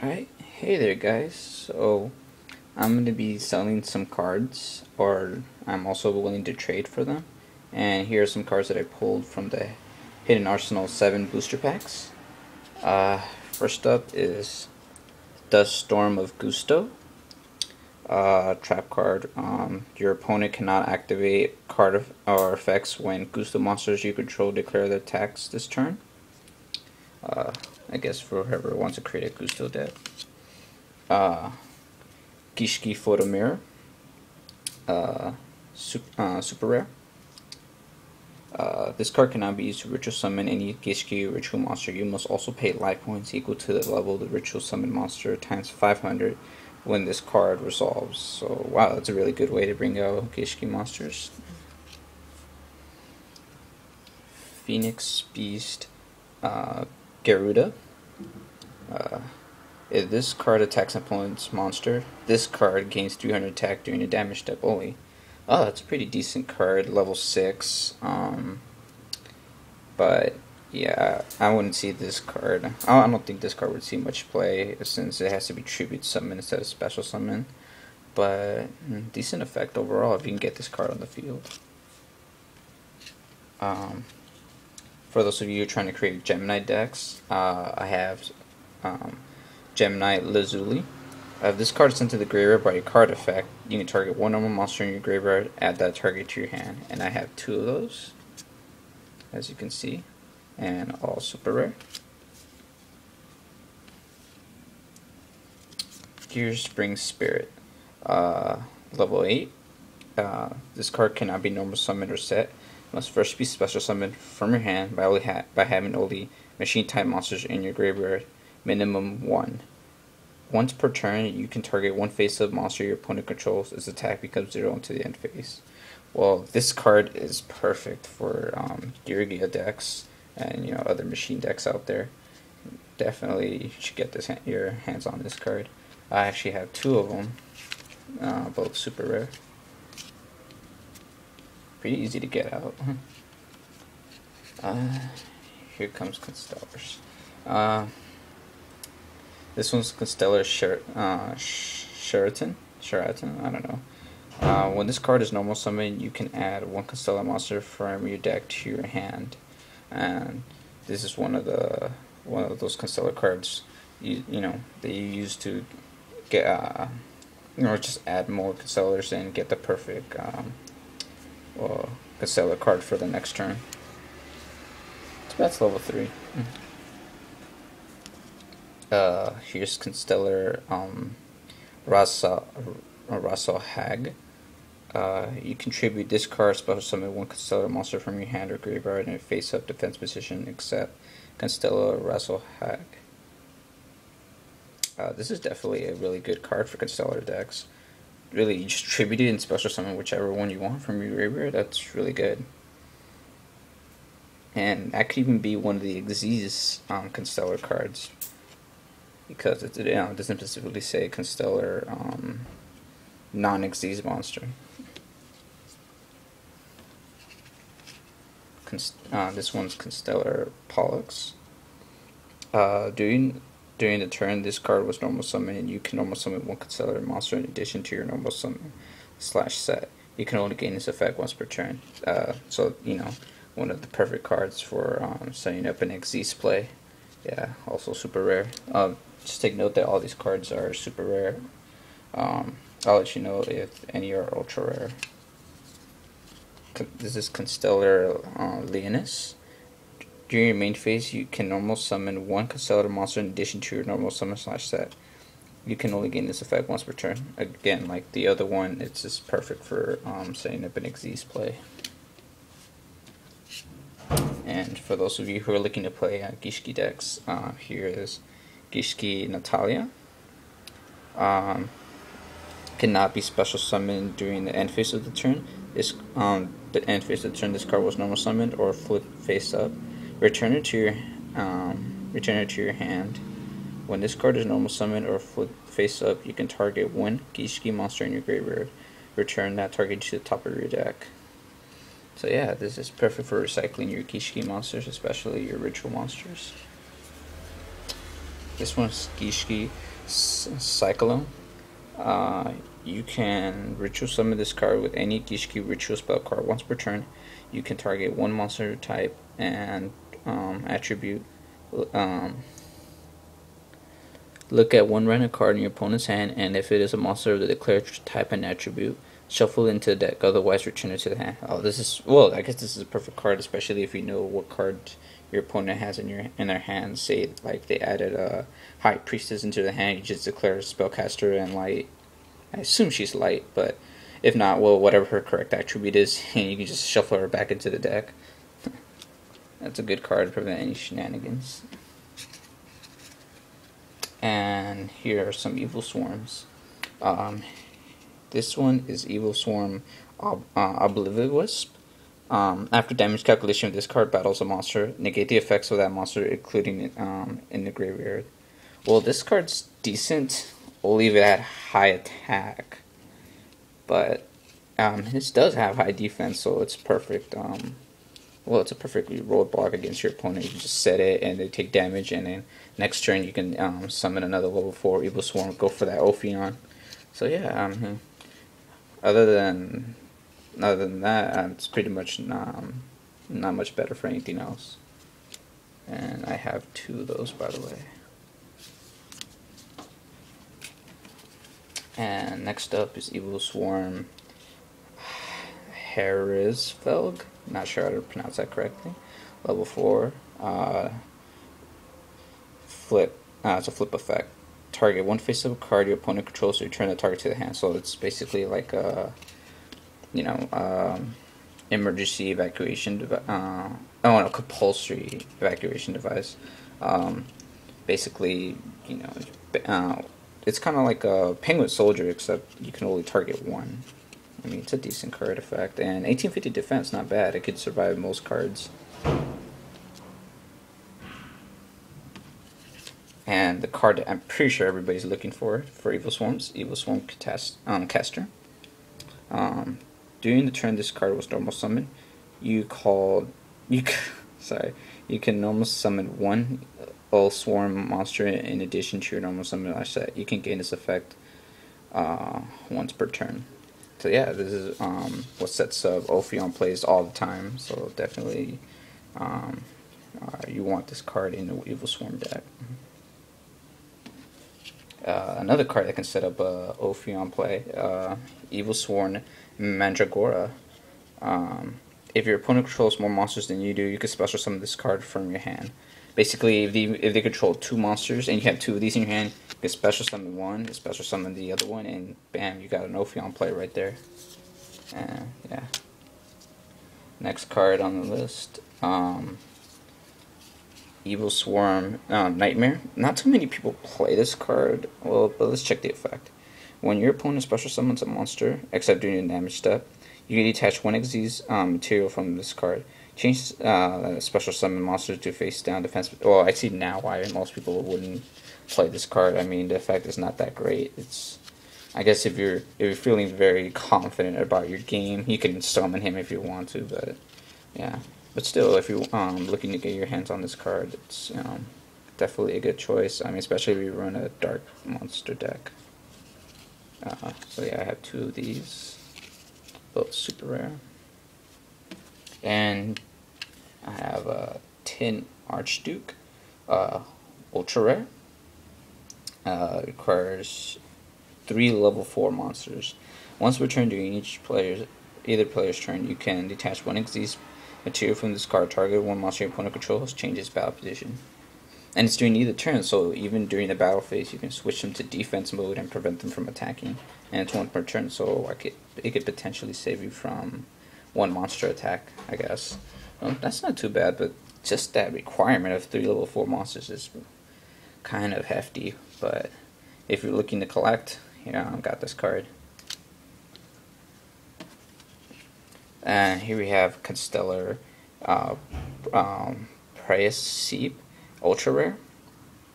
Alright, hey there guys. So I'm going to be selling some cards, or I'm also willing to trade for them. And here are some cards that I pulled from the Hidden Arsenal 7 booster packs. First up is Dust Storm of Gusto. Trap card. Your opponent cannot activate card or effects when Gusto monsters you control declare their attacks this turn. I guess for whoever wants to create a Gusto deck. Gishki PhotoMirror. Super rare. This card cannot be used to ritual summon any Gishki ritual monster. You must also pay life points equal to the level of the ritual summon monster times 500 when this card resolves. So wow, that's a really good way to bring out Gishki monsters. Pheonix Beast, Gairuda. If this card attacks an opponent's monster, this card gains 300 attack during a damage step only. Oh, that's a pretty decent card, level 6. But yeah, I wouldn't see this card. I don't think this card would see much play since it has to be tribute summon instead of special summon. But decent effect overall if you can get this card on the field. For those of you trying to create Gem-Knight decks, I have Gem-Knight Lazuli. If this card is sent to the graveyard by a card effect, you can target one normal monster in your graveyard, add that target to your hand. And I have 2 of those, as you can see, and all super rare. Gearspring Spirit, level 8. This card cannot be normal summoned or set. It must first be special summoned from your hand by having only machine type monsters in your graveyard, minimum 1. Once per turn, you can target one face-up monster your opponent controls. Its attack becomes 0 until the end phase. Well, this card is perfect for Geargia decks and other machine decks out there. Definitely you should get your hands on this card. I actually have 2 of them, both super rare. Pretty easy to get out. Here comes Constellars. This one's Constellar Sheratan. I don't know. When this card is normal summon, you can add 1 Constellar monster from your deck to your hand, and this is one of those Constellar cards that you use to get just add more Constellars and get the perfect Constellar card for the next turn. So that's level 3. Here's Constellar Rasalhague. You contribute this card, special summon 1 Constellar monster from your hand or graveyard in a face-up defense position except Constellar Rasalhague. This is definitely a really good card for Constellar decks. Really, you just tribute it and special summon whichever one you want from your graveyard. That's really good. And that could even be one of the Xyz Constellar cards, because it doesn't specifically say Constellar non-Xyz monster. This one's Constellar Pollux. During the turn, this card was normal summon, and you can normal summon 1 Constellar monster in addition to your normal summon / set. You can only gain this effect once per turn. So one of the perfect cards for setting up an Xyz play. Yeah, also super rare. Just take note that all these cards are super rare. I'll let you know if any are ultra rare. This is Constellar Leonis. During your main phase, you can normal summon 1 Constellar monster in addition to your normal summon / set. You can only gain this effect once per turn. Again, like the other one, it's just perfect for setting up an Xyz play. And for those of you who are looking to play Gishki decks, here is Gishki Natalia. Cannot be special summoned during the end phase of the turn. The end phase of the turn, this card was normal summoned or flip face up. Return it to your hand. When this card is normal summoned or flip face up, you can target 1 Gishki monster in your graveyard. Return that target to the top of your deck. So yeah, this is perfect for recycling your Gishki monsters, especially your ritual monsters. This one's Gishki Psychelone. You can ritual summon this card with any Gishki ritual spell card once per turn. You can target one monster type and attribute. Look at one random card in your opponent's hand, and if it is a monster of the declared type and attribute, shuffle it into the deck. Otherwise, return it to the hand. Oh, this is, well, I guess this is a perfect card, especially if you know what card your opponent has in their hand. Say like they added a High Priestess into the hand, you just declare Spellcaster and light. I assume she's light, but if not, well, whatever her correct attribute is, and you can just shuffle her back into the deck. That's a good card to prevent any shenanigans. And here are some Evilswarms. This one is Evilswarm Obliviwisp. After damage calculation of this card battles a monster, negate the effects of that monster, including it in the graveyard. Well, this card's decent. We'll leave it at high attack, but this does have high defense, so it's perfect. Well, it's a perfectly roadblock against your opponent. You can just set it, and they take damage, and then next turn you can summon another level 4 Evilswarm, go for that Ophion. So yeah, other than that, it's pretty much not much better for anything else. And I have 2 of those, by the way. And next up is Evilswarm Hraesvelg. Not sure how to pronounce that correctly. Level 4. Flip. It's a flip effect. Target one face of a card your opponent controls, so return the target to the hand. So it's basically like a, emergency evacuation device. No, compulsory evacuation device. Basically, it's kind of like a Penguin Soldier, except you can only target one. I mean, it's a decent card effect, and 1850 defense, not bad. It could survive most cards. And the card that I'm pretty sure everybody's looking for Evilswarms, Evilswarm Castor. During the turn this card was normal summon, you can normal summon one Evilswarm monster in addition to your normal summon set. You can gain this effect once per turn. So yeah, this is what sets up Ophion plays all the time. So definitely, you want this card in the Evilswarm deck. Another card that can set up Ophion play, Evilswarm Mandragora. If your opponent controls more monsters than you do, you can special summon this card from your hand. Basically, if they control 2 monsters and you have 2 of these in your hand, you can special summon one, special summon the other one, and bam, you got an Ophion play right there. Yeah. Next card on the list, Evilswarm Nightmare. Not too many people play this card. Well, but let's check the effect. When your opponent special summons a monster, except during the damage step, you can detach one Xyz material from this card. Change special summon monsters to face down defense. Well, I see now why most people wouldn't play this card. I mean, the effect is not that great. It's, I guess if you're feeling very confident about your game, you can summon him if you want to. But yeah, but still, if you're looking to get your hands on this card, it's definitely a good choice. I mean, especially if you run a dark monster deck. So yeah, I have 2 of these, both super rare. And I have a Tin Archduke, ultra rare. Requires 3 level 4 monsters. Once per turn during either player's turn, you can detach one Xyz material from this card. Target one monster your opponent controls, change its battle position. And it's during either turn, so even during the battle phase, you can switch them to defense mode and prevent them from attacking. And it's 1 per turn, so it could potentially save you from 1 monster attack, I guess. Well, that's not too bad, but just that requirement of 3 level 4 monsters is kind of hefty. But if you're looking to collect, I've got this card. And here we have Constellar Hraesvelg, ultra rare.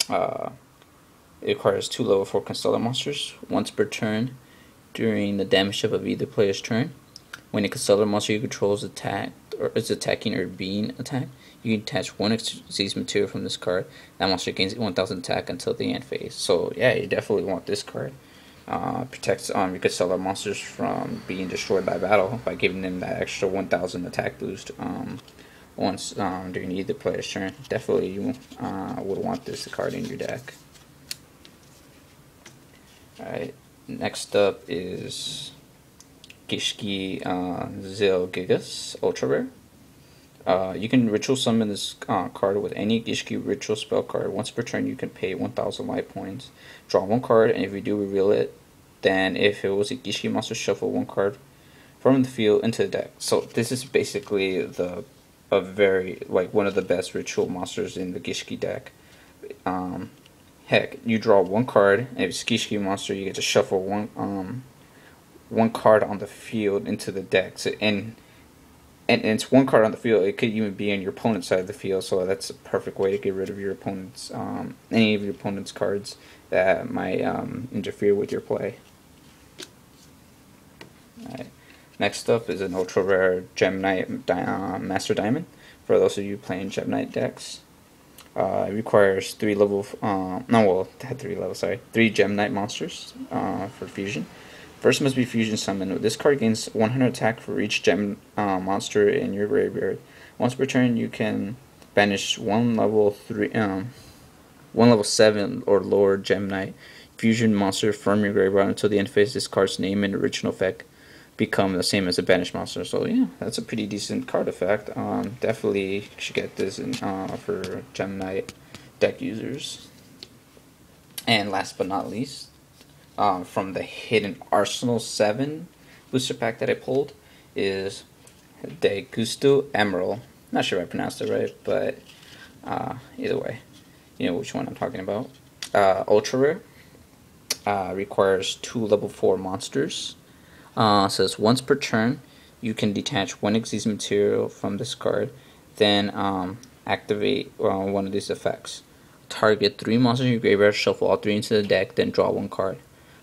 It requires 2 level 4 Constellar monsters once per turn during the damage step of either player's turn. When a Constellar monster you control is attacked or is attacking or being attacked, you can detach one disease material from this card. That monster gains 1000 attack until the end phase. So yeah, you definitely want this card. Protects you could sell our monsters from being destroyed by battle by giving them that extra 1000 attack boost once during either player's turn. Definitely you would want this card in your deck. Alright, next up is Gishki Psychelone Ultra Rare. You can ritual summon this card with any Gishki ritual spell card. Once per turn, you can pay 1000 life points. Draw one card, and if you do, reveal it. Then, if it was a Gishki monster, shuffle one card from the field into the deck. So this is basically a very one of the best ritual monsters in the Gishki deck. Heck, you draw one card, and if it's a Gishki monster, you get to shuffle one card on the field into the deck. So and it's one card on the field. It could even be on your opponent's side of the field, so that's a perfect way to get rid of your opponent's any of your opponent's cards that might interfere with your play. Alright. Next up is an ultra rare Gem-Knight Master Diamond. For those of you playing Gem-Knight decks, it requires 3 Gem-Knight monsters for fusion. First must be fusion summoned. This card gains 100 attack for each gem monster in your graveyard. Once per turn, you can banish one level 7 or lower Gem-Knight fusion monster from your graveyard until the end phase. This card's name and original effect become the same as a banished monster. So yeah, that's a pretty decent card effect. Definitely should get this in, for Gem-Knight deck users. And last but not least, from the Hidden Arsenal 7 booster pack that I pulled is De Gusto Emerald. Not sure if I pronounced it right, but either way, you know which one I'm talking about. Ultra rare. Requires 2 level 4 monsters. Says once per turn, you can detach 1 Xyz material from this card, then activate one of these effects. Target 3 monsters in your graveyard, shuffle all 3 into the deck, then draw 1 card.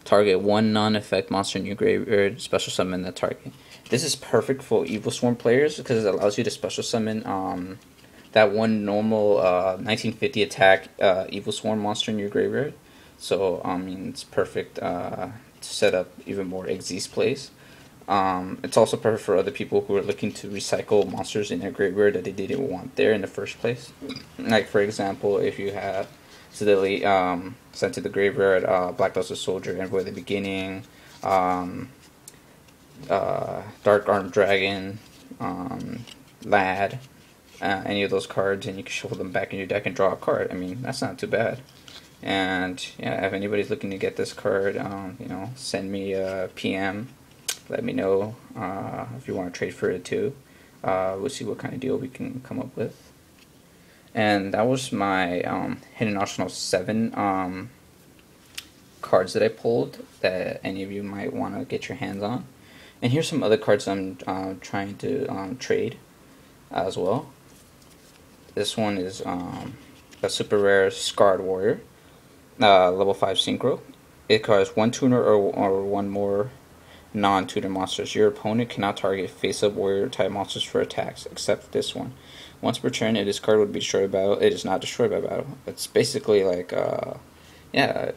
Target 1 non-effect monster in your graveyard, special summon that target. This is perfect for Evilswarm players because it allows you to special summon that one normal 1950 attack Evilswarm monster in your graveyard. So I mean, it's perfect to set up even more Xyz plays. It's also perfect for other people who are looking to recycle monsters in their graveyard that they didn't want there in the first place. Like for example, if you have accidentally sent to the graveyard Black Luster Soldier, Envoy of the Beginning, Dark Armed Dragon, Lad, any of those cards, and you can shuffle them back in your deck and draw a card. I mean, that's not too bad. And yeah, if anybody's looking to get this card, you know, send me a PM. Let me know if you want to trade for it too. We'll see what kind of deal we can come up with. And that was my Hidden Arsenal 7 cards that I pulled that any of you might want to get your hands on. And here's some other cards I'm trying to trade as well. This one is a super rare Scarred Warrior, level 5 synchro. It costs 1 tuner or 1 more non-tuner monsters. Your opponent cannot target face-up warrior type monsters for attacks, except this one. Once per turn, if this card would be destroyed by battle, it is not destroyed by battle. It's basically like, yeah,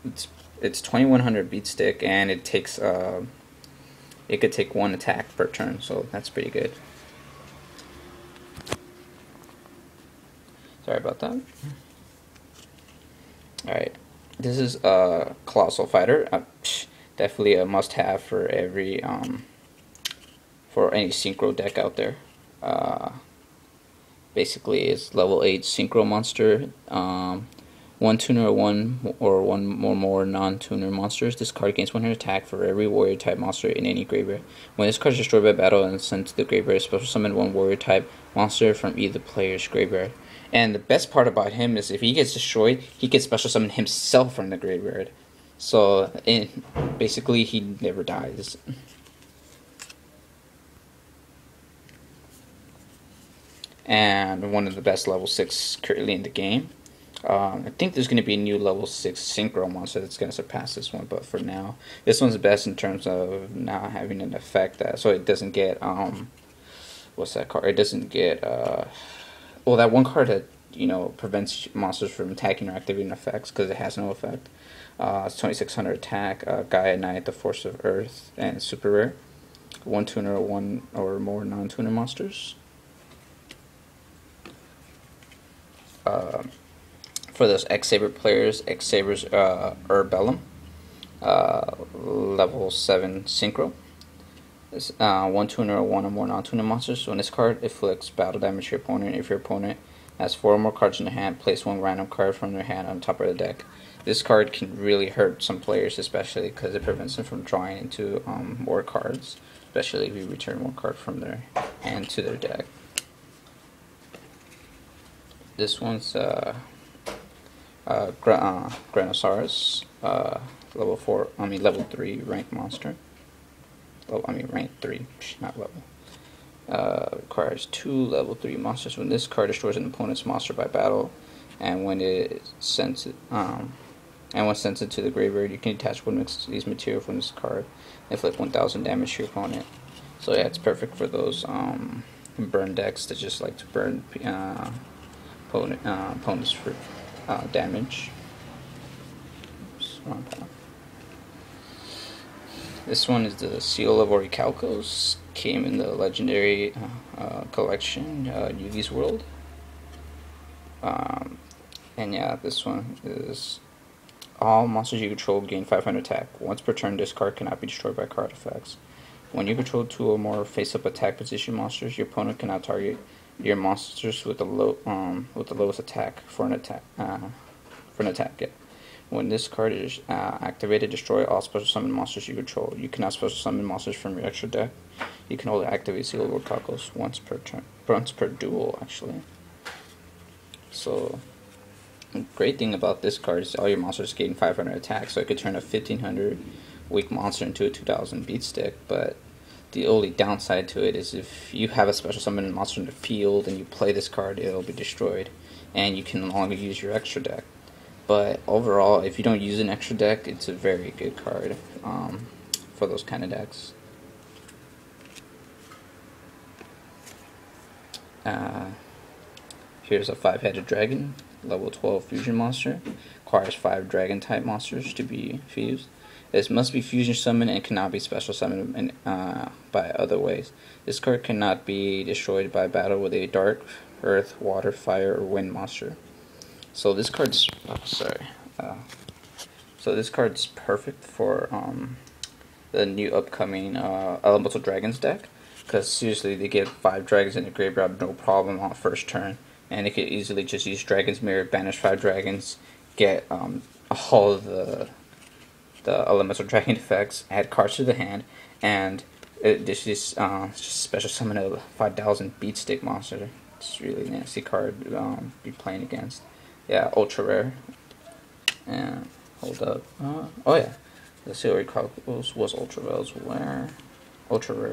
it's 2100 beat stick, and it takes it could take 1 attack per turn, so that's pretty good. Sorry about that. Alright, this is a Colossal Fighter. Definitely a must-have for every for any synchro deck out there. Basically, it's level 8 synchro monster. 1 tuner or 1 or more non-tuner monsters. This card gains 100 attack for every warrior type monster in any graveyard. When this card is destroyed by battle and sent to the graveyard, special summon 1 warrior type monster from either player's graveyard. And the best part about him is if he gets destroyed, he can special summon himself from the graveyard. So basically, he never dies. And one of the best level 6 currently in the game. I think there's going to be a new level 6 synchro monster that's going to surpass this one, but for now, this one's the best in terms of not having an effect that, so it doesn't get what's that card? It doesn't get well, that one card that prevents monsters from attacking or activating effects because it has no effect. It's 2600 attack. Gairuda, the Force of Earth, and super rare. One tuner, one or more non-tuner monsters. For those X-Saber players, X-Saber's Urbellum, level 7 Synchro. One tuner or one or more non-tuner monsters. So when this card inflicts battle damage to your opponent, if your opponent has 4 or more cards in their hand, place one random card from their hand on top of the deck. This card can really hurt some players, especially because it prevents them from drawing into more cards, especially if you return one card from their hand to their deck. This one's Granosaurus, level 3 ranked monster. Oh, rank 3, not level. Requires 2 level 3 monsters. When this card destroys an opponent's monster by battle, and when it sends it, to the graveyard, you can attach one of these material from this card and inflict 1000 damage to your opponent. So yeah, it's perfect for those burn decks that just like to burn opponents for damage. This one is the Seal of Orichalcos. Came in the legendary collection, Yugi's World. And yeah, this one is all monsters you control gain 500 attack. Once per turn, this card cannot be destroyed by card effects. When you control 2 or more face-up attack position monsters, your opponent cannot target your monsters with the lowest attack for an attack. Yeah. When this card is activated, destroy all special summon monsters you control. You cannot special summon monsters from your extra deck. You can only activate Seal of Orichalcos once per duel, actually. So, the great thing about this card is all your monsters gain 500 attack, so it could turn a 1500 weak monster into a 2000 beat stick. But the only downside to it is if you have a special summon monster in the field and you play this card, it'll be destroyed, and you can no longer use your extra deck. But overall, if you don't use an extra deck, it's a very good card for those kind of decks. Here's a 5-headed dragon, level 12 fusion monster. Requires 5 dragon type monsters to be fused. This must be fusion summoned and cannot be special summoned by other ways. This card cannot be destroyed by battle with a dark, earth, water, fire, or wind monster. So this card's this card's perfect for the new upcoming Elemental Dragons deck, because seriously, they get 5 dragons in the graveyard no problem on first turn, and they could easily just use Dragon's Mirror, banish 5 dragons, get all of the Elemental Dragon effects, add cards to the hand, and this is just special summon a 5000 beat stick monster. It's a really nasty card to be playing against. Yeah, ultra rare. And hold up. Oh yeah, the Seal of Orichalcos was ultra rare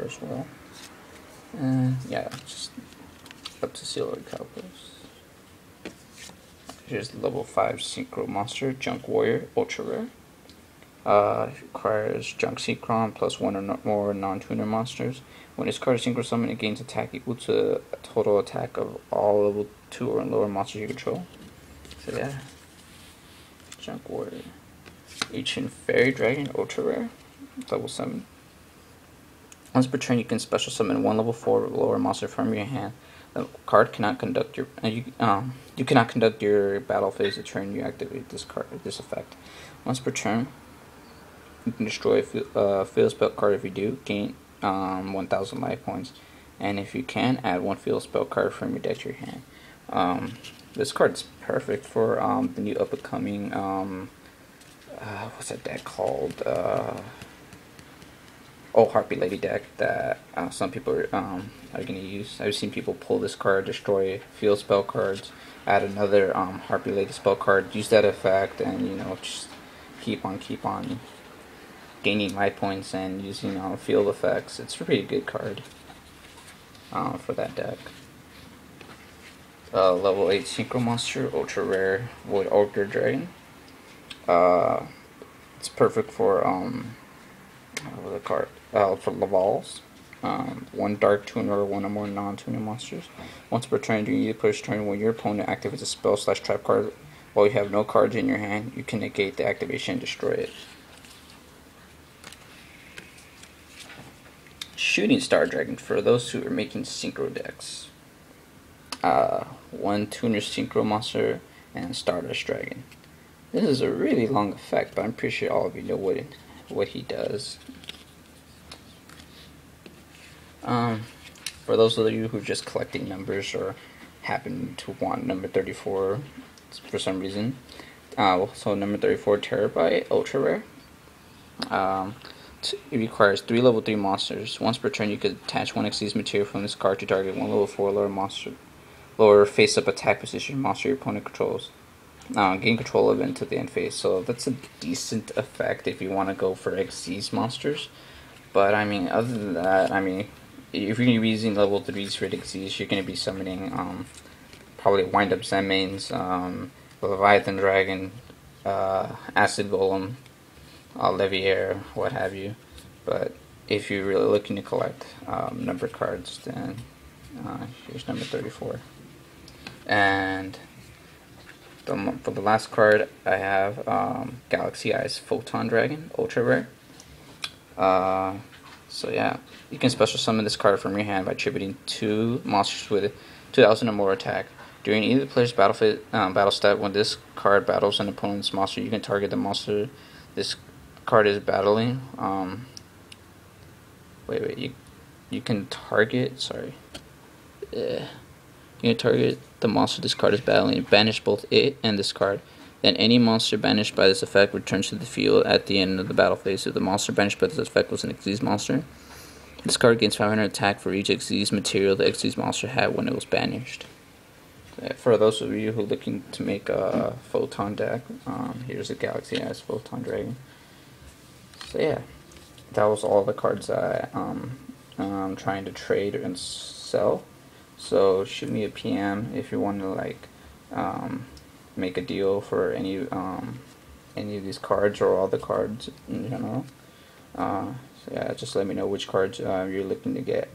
as well. And yeah, just up to Seal of Orichalcos. Here's the level 5 Synchro monster, Junk Warrior, ultra rare. Requires Junk Synchron plus 1 or more non-tuner monsters. When this card is synchro summoned, it gains attack equal to a total attack of all level 2 or lower monsters you control. So yeah, Junk Warrior. Ancient Fairy Dragon, ultra rare, level 7. Once per turn, you can special summon 1 level 4 or lower monster from your hand. The card cannot conduct your you cannot conduct your battle phase the turn you activate this effect. Once per turn, you can destroy a field spell card. If you do, gain 1000 life points, and if you can, add 1 field spell card from your deck to your hand. This card's perfect for the new up-and-coming, what's that deck called? Harpy Lady deck that some people are going to use. I've seen people pull this card, destroy field spell cards, add another Harpy Lady spell card, use that effect, and just keep on gaining life points and using field effects. It's a pretty good card for that deck. Level 8 Synchro monster, ultra rare Void Ogre Dragon. It's perfect for for Lavals. one dark tuner or one or more non-tuner monsters. Once per turn during either player's turn, when your opponent activates a spell/trap card while you have no cards in your hand, you can negate the activation and destroy it. Shooting Star Dragon for those who are making synchro decks. One tuner synchro monster and Stardust Dragon. This is a really long effect, but I'm pretty sure all of you know what he does. For those of you who are just collecting numbers or happen to want number 34 for some reason, so number 34 Terabyte Ultra Rare. It requires 3 level 3 monsters. Once per turn, you could attach 1 Xyz material from this card to target 1 level 4 lower face-up attack position monster your opponent controls. Gain control of it until the end phase. So that's a decent effect if you want to go for Xyz monsters. But I mean, other than that, I mean, if you're going to be using level 3s for Xyz, you're going to be summoning probably Wind-Up Zenmaines, Leviathan Dragon, Acid Golem, Leviair, what have you. But if you're really looking to collect number cards, then here's number 34. And for the last card, I have Galaxy Eyes Photon Dragon, Ultra Rare. So yeah, you can special summon this card from your hand by attributing 2 monsters with 2,000 or more attack. During either player's battle step, when this card battles an opponent's monster, you can target the monster this card is battling. You can target. Sorry. You can target the monster this card is battling, banish both it and this card. Then any monster banished by this effect returns to the field at the end of the battle phase. If the monster banished by this effect was an Xyz monster, this card gains 500 attack for each Xyz material the Xyz monster had when it was banished. For those of you who are looking to make a Photon deck, here's a Galaxy Eyes Photon Dragon. So yeah, that was all the cards that I'm trying to trade and sell. So shoot me a PM if you want to like make a deal for any of these cards or all the cards in general. So yeah, just let me know which cards you're looking to get.